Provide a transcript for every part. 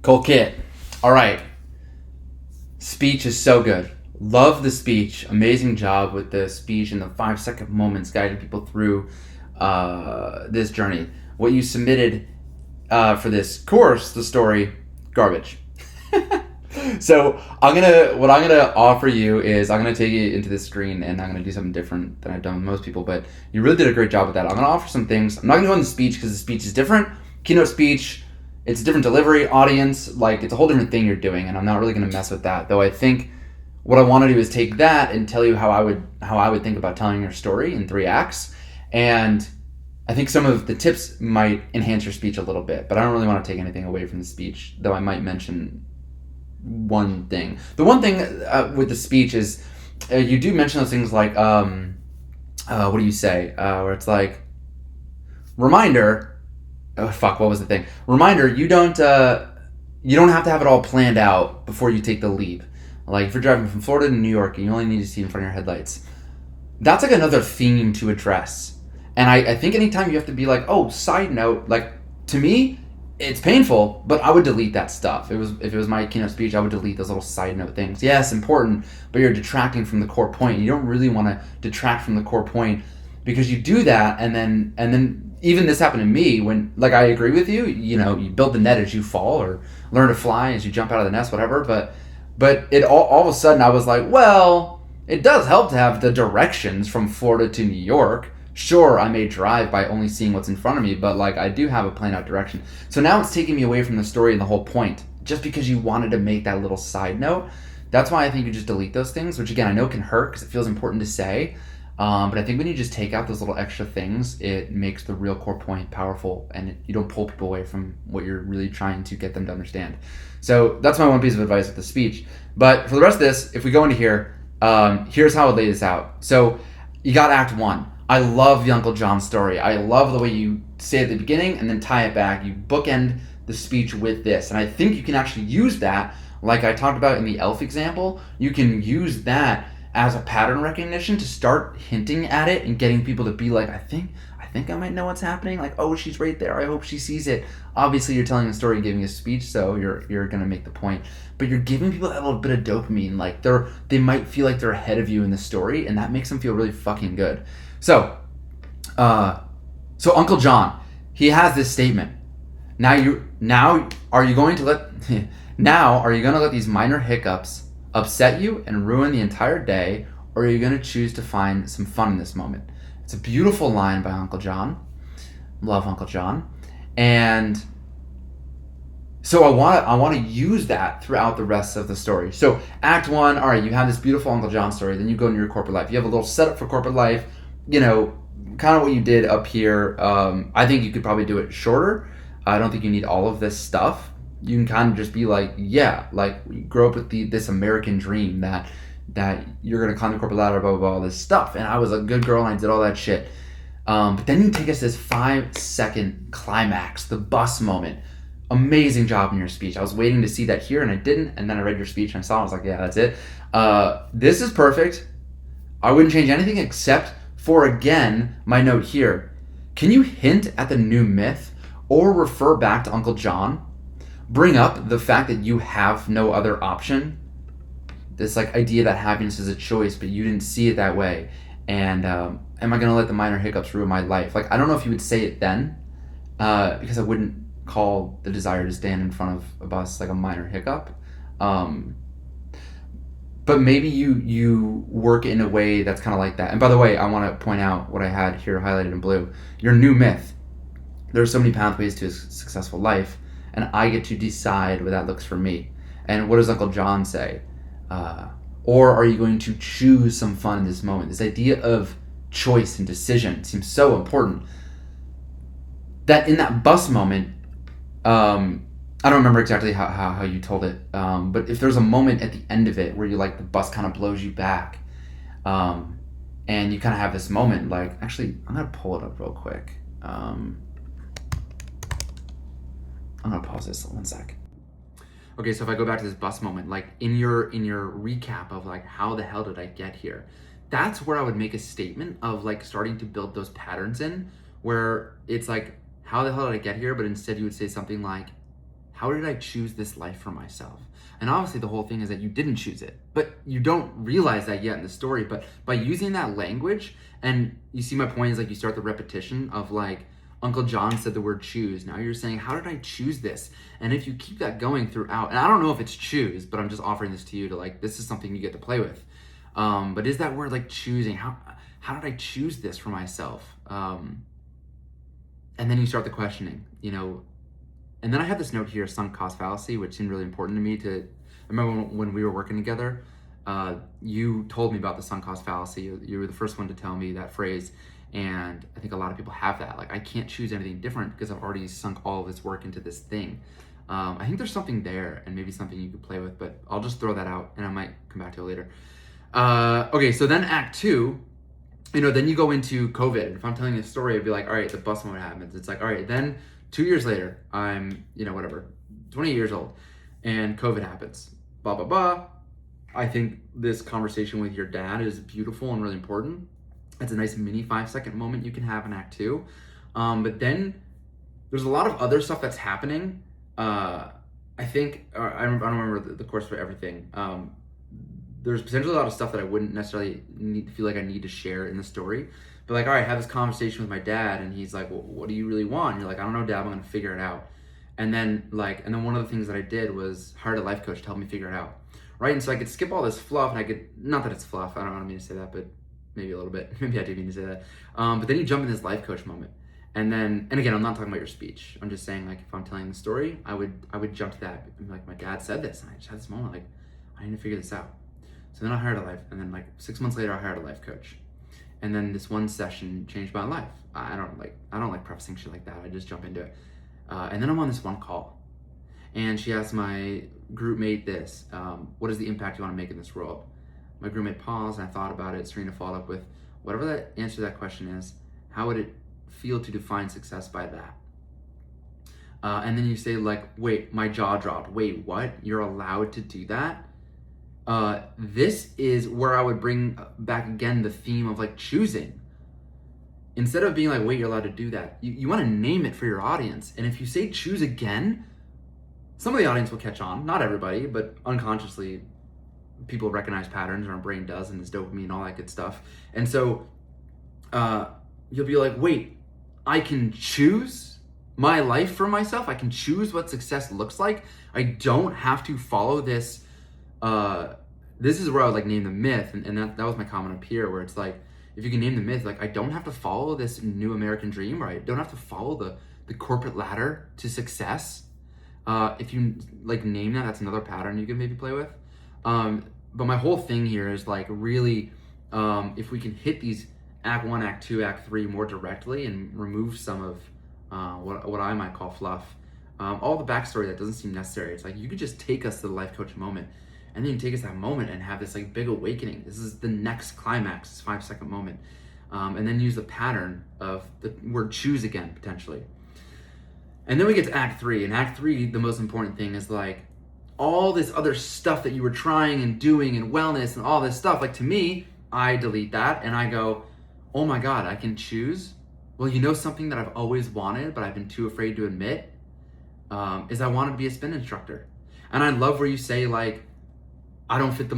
Cool kit. All right. Speech is so good. Love the speech. Amazing job with the speech and the 5 second moments guiding people through this journey. What you submitted for this course, the story, garbage. So what I'm gonna offer you is I'm gonna take you into this screen and I'm gonna do something different than I've done with most people. But you really did a great job with that. I'm gonna offer some things. I'm not gonna go on the speech because the speech is different. Keynote speech, it's a different delivery, audience, like it's a whole different thing you're doing, and I'm not really gonna mess with that. Though I think what I want to do is take that and tell you how I would think about telling your story in 3 acts, and I think some of the tips might enhance your speech a little bit. But I don't really want to take anything away from the speech, though I might mention one thing. The one thing with the speech is you do mention those things like what do you say? Where it's like reminder. Oh fuck! What was the thing? Reminder: you don't have to have it all planned out before you take the leap. Like if you're driving from Florida to New York and you only need to see in front of your headlights, that's like another theme to address. And I think anytime you have to be like, oh, side note, like to me, it's painful, but I would delete that stuff. If it was my keynote speech, I would delete those little side note things. Yes, important, but you're detracting from the core point. You don't really want to detract from the core point because you do that, and then even this happened to me when, like, I agree with you. You know, you build the net as you fall, or learn to fly as you jump out of the nest, whatever. But it all of a sudden I was like, well, it does help to have the directions from Florida to New York. Sure, I may drive by only seeing what's in front of me, but like I do have a planned out direction. So now it's taking me away from the story and the whole point, just because you wanted to make that little side note. That's why I think you just delete those things, which again I know can hurt because it feels important to say. But I think when you just take out those little extra things, it makes the real core point powerful, and you don't pull people away from what you're really trying to get them to understand. So that's my one piece of advice with the speech. But for the rest of this, if we go into here, here's how I lay this out. So you got Act 1. I love the Uncle John story. I love the way you say it at the beginning and then tie it back. You bookend the speech with this. And I think you can actually use that, like I talked about in the elf example, you can use that as a pattern recognition to start hinting at it and getting people to be like, I think I might know what's happening. Like, oh, she's right there. I hope she sees it. Obviously, you're telling a story and giving a speech, so you're gonna make the point. But you're giving people that little bit of dopamine. Like they might feel like they're ahead of you in the story, and that makes them feel really fucking good. So Uncle John, he has this statement. Now are you going to let these minor hiccups upset you and ruin the entire day, or are you going to choose to find some fun in this moment? It's a beautiful line by Uncle John. Love Uncle John. And so I want to use that throughout the rest of the story. So Act 1, all right, you have this beautiful Uncle John story, then you go into your corporate life. You have a little setup for corporate life, you know, kind of what you did up here. I think you could probably do it shorter. I don't think you need all of this stuff. You can kind of just be like, yeah, like you grow up with this American dream that you're going to climb the corporate ladder, blah, blah, blah, all this stuff. And I was a good girl and I did all that shit. But then you take us this 5-second climax, the bus moment. Amazing job in your speech. I was waiting to see that here and I didn't. And then I read your speech and I saw it. I was like, yeah, that's it. This is perfect. I wouldn't change anything except for, again, my note here. Can you hint at the new myth or refer back to Uncle John? Bring up the fact that you have no other option. This like idea that happiness is a choice, but you didn't see it that way. And am I going to let the minor hiccups ruin my life? Like, I don't know if you would say it then, because I wouldn't call the desire to stand in front of a bus like a minor hiccup. But maybe you work in a way that's kind of like that. And by the way, I want to point out what I had here highlighted in blue. Your new myth. There are so many pathways to a successful life, and I get to decide what that looks for me. And what does Uncle John say? Or are you going to choose some fun in this moment? This idea of choice and decision seems so important. That in that bus moment, I don't remember exactly how you told it, but if there's a moment at the end of it where you like the bus kind of blows you back, and you kind of have this moment, like, actually, I'm going to pull it up real quick. I'm going to pause this 1 sec. Okay, so if I go back to this bus moment, like in your recap of like, how the hell did I get here? That's where I would make a statement of like starting to build those patterns in, where it's like, how the hell did I get here? But instead you would say something like, how did I choose this life for myself? And obviously the whole thing is that you didn't choose it, but you don't realize that yet in the story. But by using that language, and you see my point is like you start the repetition of like, Uncle John said the word choose. Now you're saying, how did I choose this? And if you keep that going throughout, and I don't know if it's choose, but I'm just offering this to you to like, this is something you get to play with. But is that word like choosing? How did I choose this for myself? And then you start the questioning, you know. And then I have this note here, sunk cost fallacy, which seemed really important to me. I remember when we were working together, you told me about the sunk cost fallacy. You were the first one to tell me that phrase. And I think a lot of people have that. Like, I can't choose anything different because I've already sunk all of this work into this thing. I think there's something there and maybe something you could play with, but I'll just throw that out and I might come back to it later. Okay, so then Act 2, you know, then you go into COVID. If I'm telling you a story, I'd be like, all right, the bus moment happens. It's like, all right, then 2 years later, I'm, 20 years old, and COVID happens. Blah, blah, blah. I think this conversation with your dad is beautiful and really important. It's a nice mini 5-second moment you can have in Act 2. But then there's a lot of other stuff that's happening. I don't remember the course for everything. There's potentially a lot of stuff that I wouldn't necessarily feel like I need to share in the story. But like, all right, I have this conversation with my dad, and he's like, well, what do you really want? And you're like, I don't know, Dad, I'm gonna figure it out. And then one of the things that I did was hired a life coach to help me figure it out. Right? And so I could skip all this fluff, and I could, not that it's fluff, I don't mean to say that, but maybe a little bit. Maybe I do mean to say that. But then you jump in this life coach moment. And again, I'm not talking about your speech. I'm just saying, like, if I'm telling the story, I would jump to that. Like, my dad said this, and I just had this moment, like, I need to figure this out. So then I hired and then like 6 months later, I hired a life coach. And then this one session changed my life. I don't like prefacing shit like that. I just jump into it. And then I'm on this one call, and she asked my group mate this, what is the impact you want to make in this world? My group mate paused, and I thought about it. Serena followed up with, whatever that answer to that question is, how would it feel to define success by that? And then you say, like, wait, my jaw dropped. Wait, what? You're allowed to do that? This is where I would bring back again the theme of like choosing. Instead of being like, wait, you're allowed to do that, you want to name it for your audience. And if you say choose again, some of the audience will catch on. Not everybody, but unconsciously people recognize patterns, or our brain does, and it's dopamine and all that good stuff. And so you'll be like, wait, I can choose my life for myself. I can choose what success looks like. I don't have to follow this. This is where I would like name the myth, and that was my comment up here, where it's like, if you can name the myth, like, I don't have to follow this new American dream, or I don't have to follow the corporate ladder to success. If you like name that's another pattern you can maybe play with. But my whole thing here is like, really, if we can hit these Act 1, Act 2, Act 3 more directly and remove some of what I might call fluff, all the backstory that doesn't seem necessary. It's like, you could just take us to the life coach moment, and then you take us that moment and have this like big awakening. This is the next climax, this 5-second moment. And then use the pattern of the word choose again, potentially. And then we get to Act 3. In Act 3, the most important thing is like all this other stuff that you were trying and doing, and wellness and all this stuff. Like, to me, I delete that and I go, oh my God, I can choose? Well, you know, something that I've always wanted, but I've been too afraid to admit, is I wanted to be a spin instructor. And I love where you say, like, I don't fit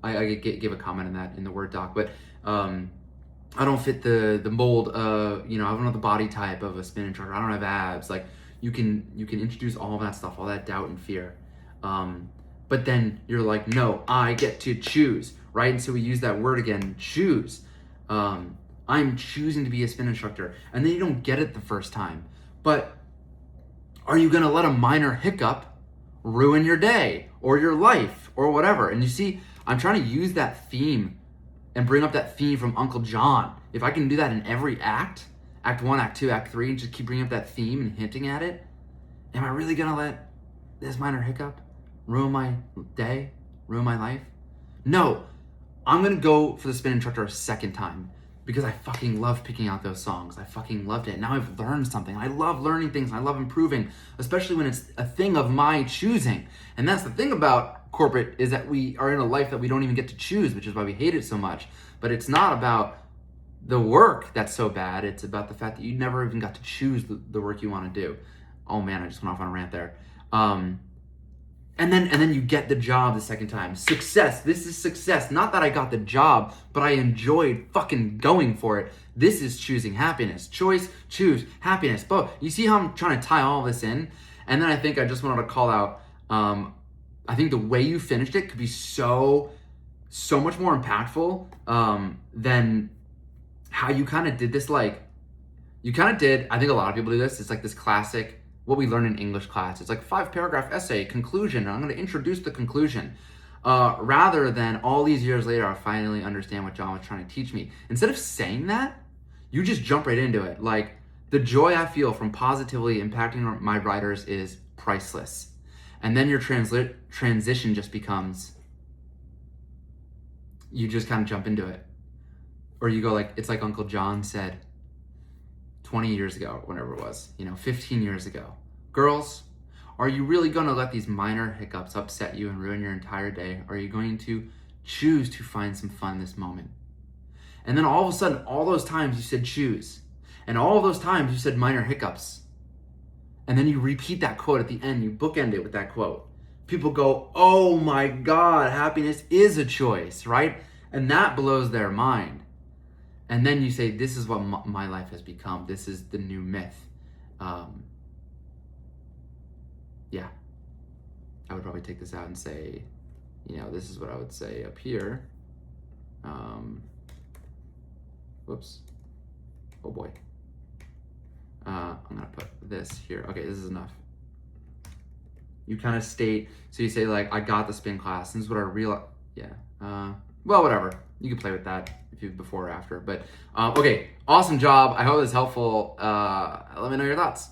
I gave a comment on that in the Word doc, but I don't fit the mold. I don't have the body type of a spin instructor. I don't have abs. Like, you can introduce all of that stuff, all that doubt and fear. But then you're like, no, I get to choose, right? And so we use that word again, choose. I'm choosing to be a spin instructor. And then you don't get it the first time. But are you gonna let a minor hiccup ruin your day or your life or whatever? And you see, I'm trying to use that theme and bring up that theme from Uncle John. If I can do that in every act, Act 1, Act 2, Act 3, and just keep bringing up that theme and hinting at it, am I really gonna let this minor hiccup ruin my day, ruin my life? No, I'm gonna go for the spin instructor a second time, because I fucking love picking out those songs. I fucking loved it. Now I've learned something. I love learning things. I love improving, especially when it's a thing of my choosing. And that's the thing about corporate, is that we are in a life that we don't even get to choose, which is why we hate it so much. But it's not about the work that's so bad. It's about the fact that you never even got to choose the work you want to do. Oh man, I just went off on a rant there. And then you get the job the second time. Success. This is success. Not that I got the job, but I enjoyed fucking going for it. This is choosing happiness. Choice, choose, happiness. But you see how I'm trying to tie all this in? And then I think I just wanted to call out, I think the way you finished it could be so much more impactful than how you kind of did this. Like, you kind of did, I think a lot of people do this. It's like this classic, what we learn in English class. It's like 5-paragraph essay, conclusion. I'm going to introduce the conclusion. Rather than all these years later, I finally understand what John was trying to teach me. Instead of saying that, you just jump right into it. Like, the joy I feel from positively impacting my writers is priceless. And then your transition just becomes, you just kind of jump into it. Or you go like, it's like Uncle John said 20 years ago, whenever it was, 15 years ago. Girls, are you really going to let these minor hiccups upset you and ruin your entire day? Or are you going to choose to find some fun in this moment? And then all of a sudden, all those times you said choose. And all of those times you said minor hiccups. And then you repeat that quote at the end. You bookend it with that quote. People go, oh my God, happiness is a choice, right? And that blows their mind. And then you say, this is what my life has become. This is the new myth. Yeah. I would probably take this out and say, this is what I would say up here. Whoops. Oh boy. I'm going to put this here. Okay, this is enough. You kind of state, so you say like, I got the spin class. This is what I realized. Yeah. Well, whatever. You can play with that if you before or after. But okay, awesome job. I hope this is helpful. Let me know your thoughts.